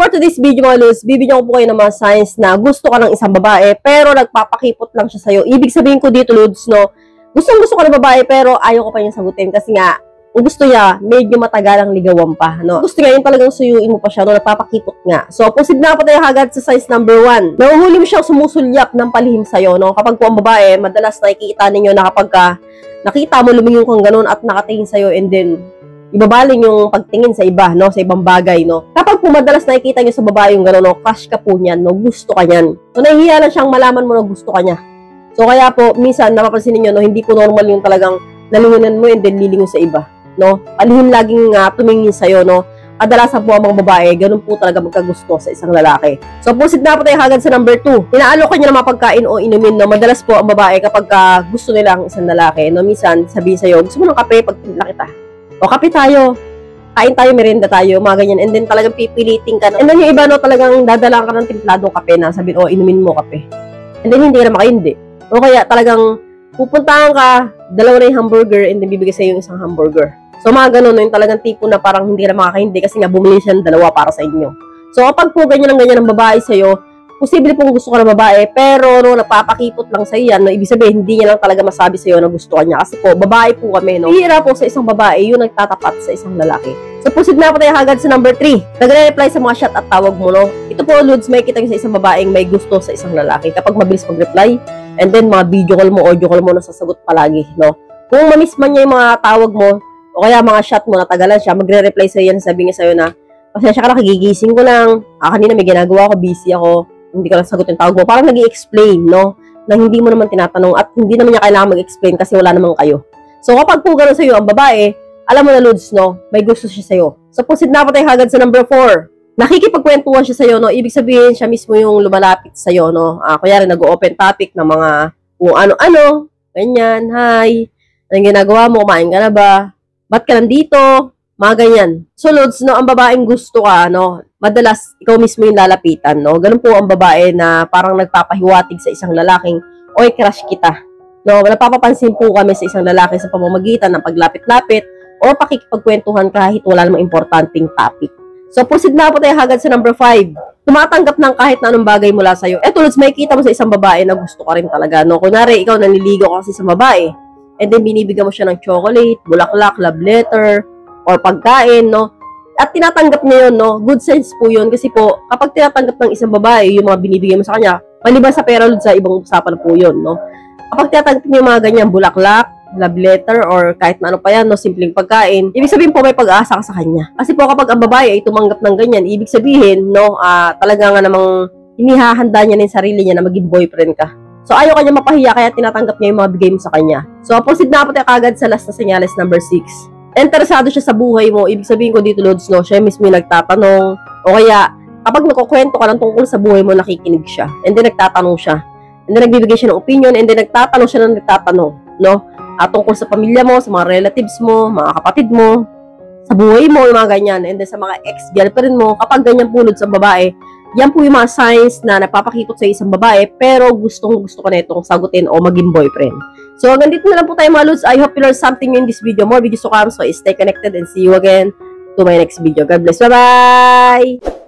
for today's video mga Lods, bibigyan ko po kayo ng mga signs na gusto ka ng isang babae pero nagpapakipot lang siya sa'yo. Ibig sabihin ko dito Lods, no, gusto ka ng babae pero ayaw ko pa niyang sagutin kasi nga, kung gusto niya, medyo matagalang ligawan pa, no? Gusto niya yung talagang suyuin mo pa siya, no, nagpapakipot nga. So, proceed na po tayo agad sa size number 1. Nahuhuli mo siyang sumusulyap ng palihim sa'yo, no? Kapag po ang babae, madalas nakikita ninyo na kapag nakita mo lumingon kang ganun at nakatingin sa'yo and then ibabaling yung pagtingin sa iba, no? Sa ibang bagay, no? Kapag po madalas nakikita niyo sa babae yung gano'n, no? Crush ka po niyan, no? Gusto ka niyan. So, nahihiya lang siyang malaman mo na gusto ka niya. So, kaya po, minsan, napapansin niyo, no? Hindi po normal yung talagang nalingunan mo and then lilingon sa iba, no? Palihim laging tumingin sa'yo, no? Kadalasan po ang mga babae, ganun po talaga magkagusto sa isang lalaki. So, proceed na po tayo agad sa number 2. Inaalo ka niya ng mapagkain o inumin, no? Madalas po ang babae kapag gusto nila ang isang lalaki, no? Minsan, sabihin sa'yo, gusto mo ng kape pag timpla kita. O, kape tayo. Kain tayo, merienda tayo, mga ganyan. And then, talagang pipiliting ka. No? And then, yung iba, no, talagang dadalang ka ng timpladong kape na sabihin, o, inumin mo kape. And then, hindi ka na makahindi. O, kaya talagang pupuntahan ka, dalawa na yung hamburger, and then bibigay sa'yo yung isang hamburger. So, mga ganun, no, yung talagang tipo na parang hindi ka na makakahindi kasi nga bumili siya ng dalawa para sa inyo. So, kapag po ganyan ng babae sa'yo, posible pong gusto ka ng babae, pero no, napapakipot lang sa'yo yan, no, ibig sabihin, hindi niya lang talaga masabi sa'yo na gusto ka niya. Kasi po, babae po kami, no. Hihira po sa isang babae, yung nagtatapat sa isang lalaki. So, proceed na po tayo agad sa number 3. Nagre-reply sa mga chat at tawag mo, no. Ito po, Lods, may kita sa isang babaeng may gusto sa isang lalaki. Kapag mabilis mag-reply, and then mga video call mo, audio call mo, nasasagot palagi, no. Kung mamiss man niya yung mga tawag mo, o kaya mga chat mo, natagalan siya, magre-reply sa'yo yan, sabi niya sa'yo na, pasensya ka na, kagigising ko lang, kanina may ginagawa ako, busy ako, hindi ko lang sagot yung tawag mo. Parang nag-i-explain, no? Na hindi mo naman tinatanong at hindi naman niya kailangan mag-explain kasi wala naman kayo. So, kapag po gano'n sa'yo ang babae, alam mo na, Lods, no? May gusto siya sa'yo. So, proceed na po tayo agad sa number 4. Nakikipagkwentuhan siya sa'yo, no? Ibig sabihin, siya mismo yung lumalapit sa'yo, no? Kunyari, nag-open topic ng mga kung ano-ano, ganyan, hi, anong ginagawa mo, kumain ka na ba? Ba't ka nandito? Mga ganyan. So, Lods, no, ang babaeng gusto ka, no, madalas, ikaw mismo yung lalapitan, no? Ganun po ang babae na parang nagpapahiwatig sa isang lalaking, oy, crush kita. No, napapapansin po kami sa isang lalaki sa pamamagitan ng paglapit-lapit o pakikipagkwentuhan kahit wala namang importanteng topic. So, proceed na po tayo agad sa number 5. Tumatanggap ng kahit na anong bagay mula sa'yo. Eto, Lods, may kita mo sa isang babae na gusto ka rin talaga, no? Kunyari, ikaw nanliligaw ka kasi sa babae, and then binibigyan mo siya ng chocolate, bulaklak, love letter, or pagkain, no? At tinatanggap niya yun, no? Good sense po yun. Kasi po, kapag tinatanggap ng isang babae, yung mga binibigay mo sa kanya, maliban sa pera, Lods, sa ibang usapan po yun, no? Kapag tinatanggap niya yung mga ganyan, bulaklak, love letter, or kahit na ano pa yan, no? Simpleng pagkain, ibig sabihin po may pag-asa ka sa kanya. Kasi po, kapag ang babae ay tumanggap ng ganyan, ibig sabihin, no? Talaga nga namang hinihahanda niya na yung sarili niya na maging boyfriend ka. So, ayaw kanya mapahiya, kaya tinatanggap niya yung mga bigay mo sa kanya. So, proceed na po tayo kagad sa last na senyales number 6. Interesado siya sa buhay mo, ibig sabihin ko dito, Lods, no, siya mismo yung nagtatanong, o kaya, kapag nakukwento ka ng tungkol sa buhay mo, nakikinig siya, and then nagtatanong siya, and then nagbibigay siya ng opinion, and then nagtatanong siya ng nagtatanong, no, tungkol sa pamilya mo, sa mga relatives mo, mga kapatid mo, sa buhay mo, yung mga ganyan, and then sa mga ex-girlfriend mo, kapag ganyan po, Lods, sa babae, yan po yung mga signs na nagpapakipot sa isang babae, pero gusto ka na itong sagutin o maging boyfriend. So, hanggang dito na lang po tayo mga Lods. I hope you learned something in this video. More videos to come, so stay connected and see you again to my next video. God bless. Bye-bye!